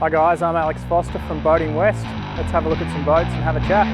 Hi guys, I'm Alex Foster from Boating West. Let's have a look at some boats and have a chat.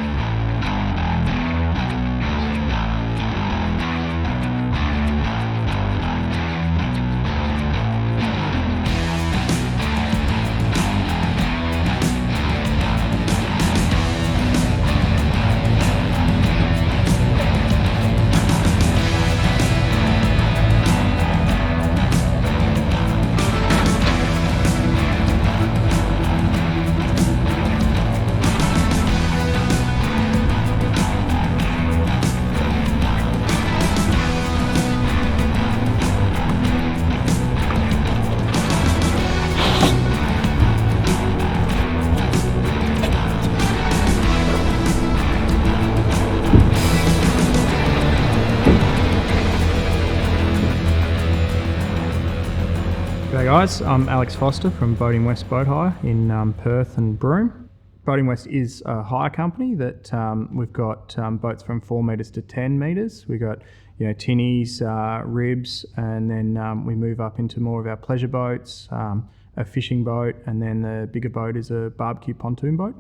G'day guys, I'm Alex Foster from Boating West Boat Hire in Perth and Broome. Boating West is a hire company that we've got boats from 4 metres to 10 metres. We've got tinnies, ribs, and then we move up into more of our pleasure boats, a fishing boat, and then the bigger boat is a barbecue pontoon boat.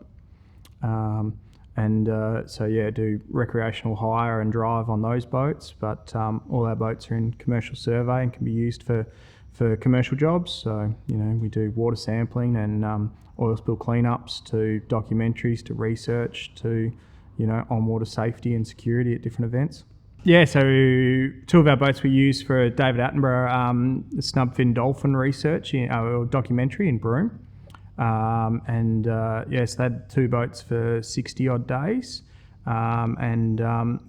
Do recreational hire and drive on those boats, but all our boats are in commercial survey and can be used for commercial jobs. So, we do water sampling and oil spill cleanups to documentaries to research to, on-water safety and security at different events. Yeah, so 2 of our boats we use for David Attenborough the snubfin dolphin research or documentary in Broome. So they had 2 boats for 60 odd days and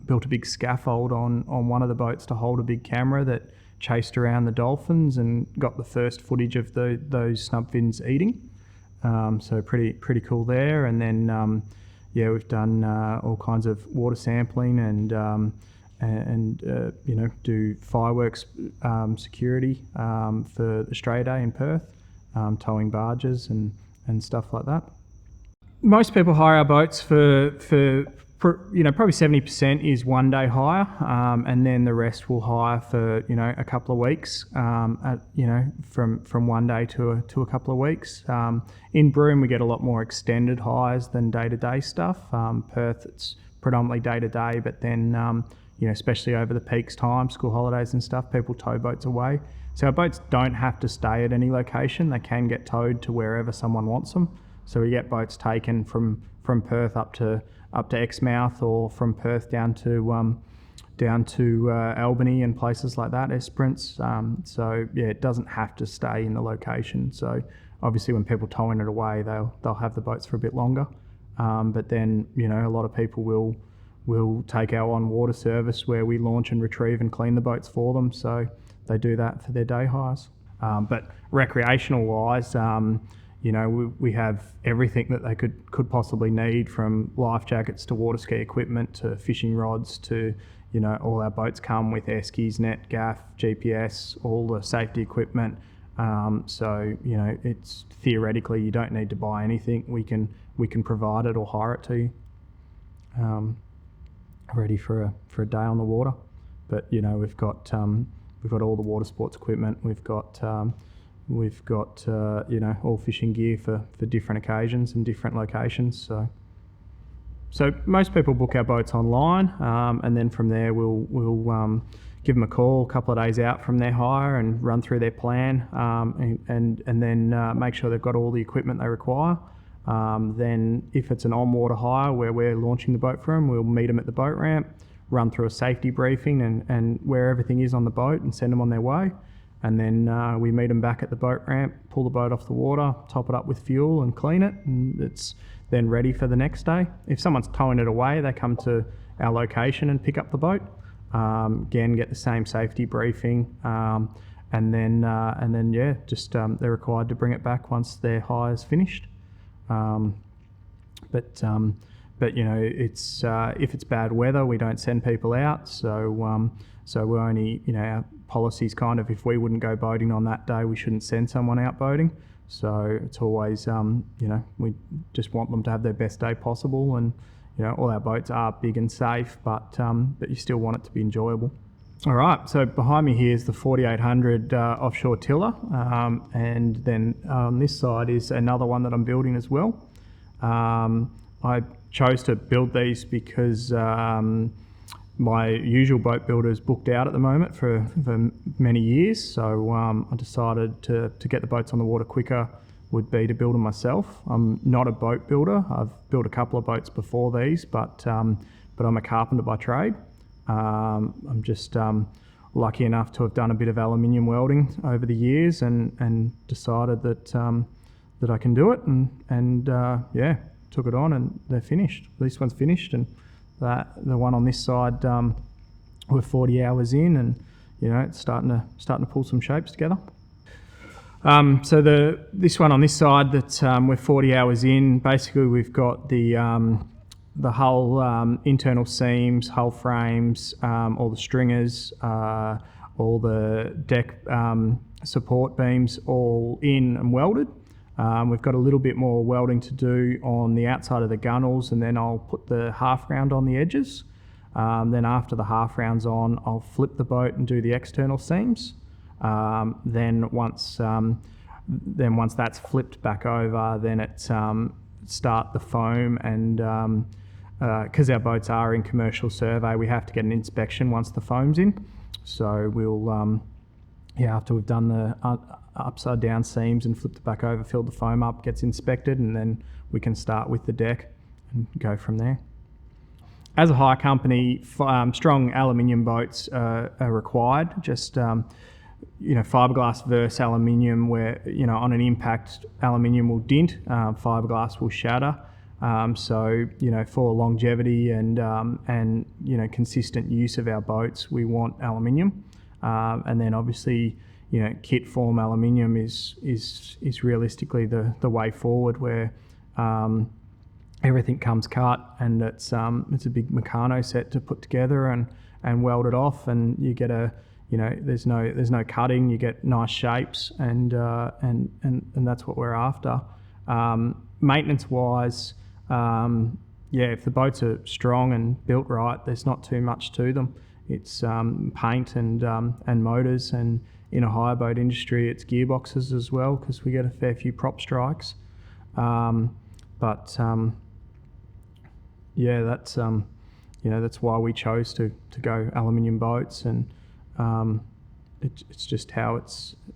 built a big scaffold on one of the boats to hold a big camera that chased around the dolphins and got the first footage of those snubfins eating. So pretty cool there. And then we've done all kinds of water sampling and do fireworks security for Australia Day in Perth, towing barges and stuff like that. Most people hire our boats for probably 70% is 1 day hire, and then the rest will hire for a couple of weeks, from 1 day to a couple of weeks. In Broome we get a lot more extended hires than day-to-day stuff. Perth it's predominantly day-to-day, but then especially over the peaks time, school holidays and stuff, people tow boats away. So our boats don't have to stay at any location; they can get towed to wherever someone wants them. So we get boats taken from Perth up to Exmouth, or from Perth down to Albany and places like that, Esperance. It doesn't have to stay in the location. So obviously when people towing it away, they'll have the boats for a bit longer. But then a lot of people will take our on-water service where we launch and retrieve and clean the boats for them. So they do that for their day hires. But recreational wise, we have everything that they could possibly need, from life jackets to water ski equipment to fishing rods to, all our boats come with Eskies, net, gaff, GPS, all the safety equipment. It's theoretically you don't need to buy anything. We can provide it or hire it to you, ready for a day on the water. But we've got all the water sports equipment. We've got all fishing gear for different occasions and different locations. So most people book our boats online, and then from there we'll give them a call a couple of days out from their hire and run through their plan, and then make sure they've got all the equipment they require. Then if it's an on-water hire where we're launching the boat for them, we'll meet them at the boat ramp, run through a safety briefing and where everything is on the boat, and send them on their way. And then we meet them back at the boat ramp, pull the boat off the water, top it up with fuel and clean it, and it's then ready for the next day. If someone's towing it away, they come to our location and pick up the boat. Again, get the same safety briefing, and then they're required to bring it back once their hire's finished. It's if it's bad weather, we don't send people out. So we're only, our policy's kind of, if we wouldn't go boating on that day, we shouldn't send someone out boating. So it's always, we just want them to have their best day possible. And all our boats are big and safe, but you still want it to be enjoyable. All right, so behind me here is the 4800 offshore tiller, and then on this side is another one that I'm building as well. I chose to build these because my usual boat builder is booked out at the moment for many years, so I decided to get the boats on the water quicker would be to build them myself. I'm not a boat builder. I've built a couple of boats before these, but I'm a carpenter by trade. I'm just lucky enough to have done a bit of aluminium welding over the years and decided that I can do it and took it on, and they're finished. This one's finished, and the one on this side we're 40 hours in, and it's starting to pull some shapes together. So this one on this side that we're 40 hours in, basically we've got the hull internal seams, hull frames, all the stringers, all the deck support beams all in and welded. We've got a little bit more welding to do on the outside of the gunnels, and then I'll put the half round on the edges. Then after the half round's on, I'll flip the boat and do the external seams. Then once that's flipped back over, then start the foam, and because our boats are in commercial survey, we have to get an inspection once the foam's in. So we'll after we've done the upside down seams and flipped it back over, filled the foam up, gets inspected, and then we can start with the deck and go from there. As a hire company, strong aluminium boats are required. Just fiberglass versus aluminium, where on an impact, aluminium will dint, fiberglass will shatter. So for longevity and consistent use of our boats, we want aluminium. And then obviously, kit form aluminium is realistically the way forward, where everything comes cut, and it's a big Meccano set to put together and weld it off, and you get there's no cutting, you get nice shapes, and that's what we're after. Maintenance wise, if the boats are strong and built right, there's not too much to them. It's paint and motors, and in a hire boat industry, it's gearboxes as well, because we get a fair few prop strikes. That's that's why we chose to go aluminium boats, and it's just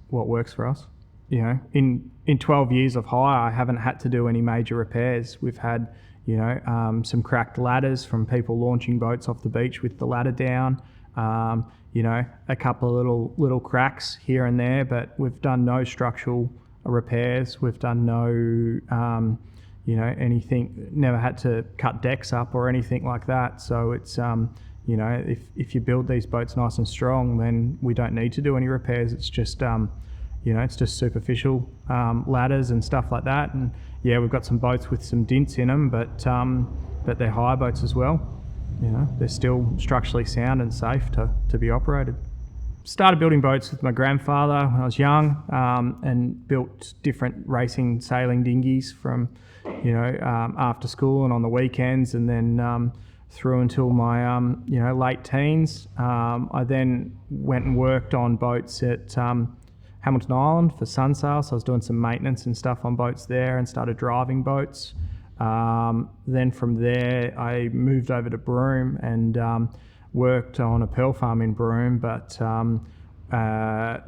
what works for us. In 12 years of hire, I haven't had to do any major repairs. We've had some cracked ladders from people launching boats off the beach with the ladder down. A couple of little cracks here and there, but we've done no structural repairs. We've done no anything. Never had to cut decks up or anything like that. So it's if you build these boats nice and strong, then we don't need to do any repairs. It's just it's just superficial ladders and stuff like that. And we've got some boats with some dints in them, but they're hire boats as well. They're still structurally sound and safe to be operated. Started building boats with my grandfather when I was young, and built different racing sailing dinghies from after school and on the weekends, and then through until my late teens. I then went and worked on boats at Hamilton Island for Sunsail, so I was doing some maintenance and stuff on boats there, and started driving boats. Then from there I moved over to Broome and worked on a pearl farm in Broome, but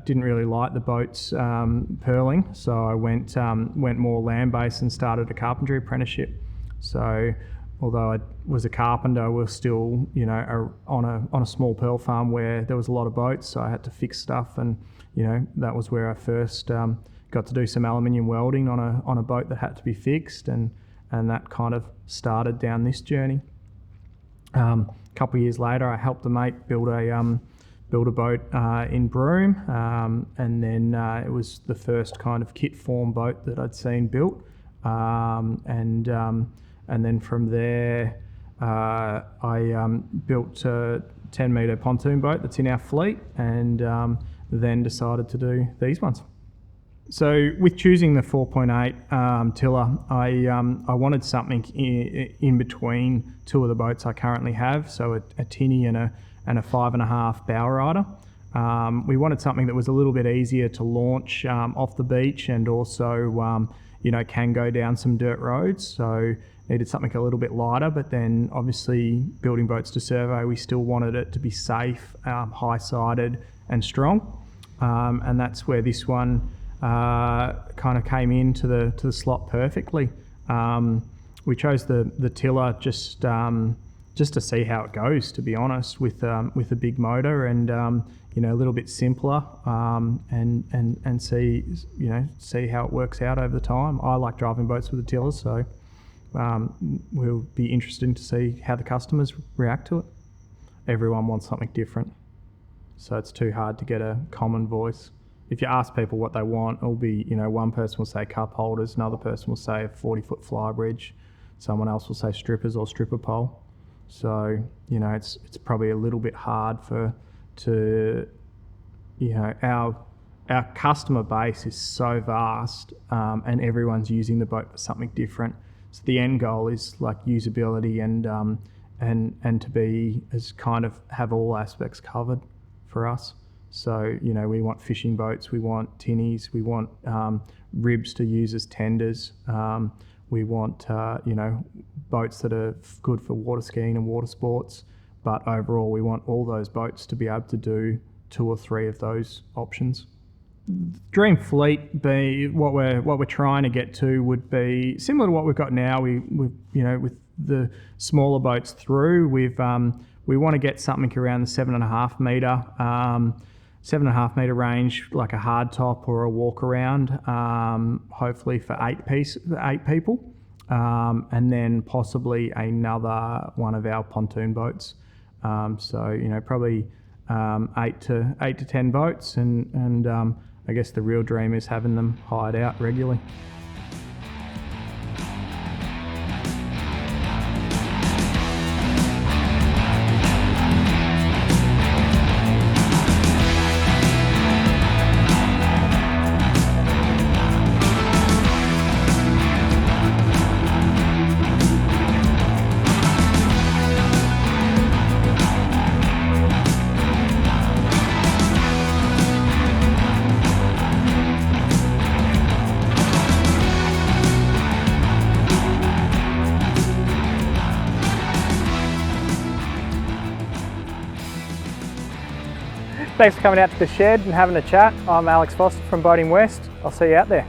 didn't really like the boats pearling, so I went more land-based and started a carpentry apprenticeship. So although I was a carpenter, I was still on a small pearl farm where there was a lot of boats, so I had to fix stuff, and that was where I first got to do some aluminium welding on a boat that had to be fixed, and that kind of started down this journey. A couple of years later, I helped a mate build a boat in Broome, and then it was the first kind of kit form boat that I'd seen built, and then from there I built a 10-metre pontoon boat that's in our fleet, and then decided to do these ones. So with choosing the 4.8 tiller, I wanted something in between two of the boats I currently have, so a tinny and and a 5.5 bow rider. We wanted something that was a little bit easier to launch off the beach, and also can go down some dirt roads. So needed something a little bit lighter, but then obviously building boats to survey, we still wanted it to be safe, high-sided and strong. And that's where this one kind of came into the slot perfectly. We chose the Tiller just to see how it goes, to be honest, with a big motor and a little bit simpler, and see how it works out over the time. I like driving boats with a Tiller, so we'll be interested to see how the customers react to it. Everyone wants something different, so it's too hard to get a common voice. If you ask people what they want, it'll be, one person will say cup holders, another person will say a 40-foot flybridge, someone else will say strippers or stripper pole. So, it's probably a little bit hard our customer base is so vast, and everyone's using the boat for something different. So the end goal is like usability and to be as kind of have all aspects covered for us. So, we want fishing boats, we want tinnies, we want ribs to use as tenders. We want, boats that are good for water skiing and water sports. But overall, we want all those boats to be able to do 2 or 3 of those options. Dream fleet, what we're trying to get to would be similar to what we've got now. We with the smaller boats through, we want to get something around the 7.5 metre. 7.5 metre range, like a hard top or a walk around, hopefully for 8 people, and then possibly another one of our pontoon boats. So probably 8 to 10 boats, and I guess the real dream is having them hired out regularly. Thanks for coming out to the shed and having a chat. I'm Alex Foster from Boating West. I'll see you out there.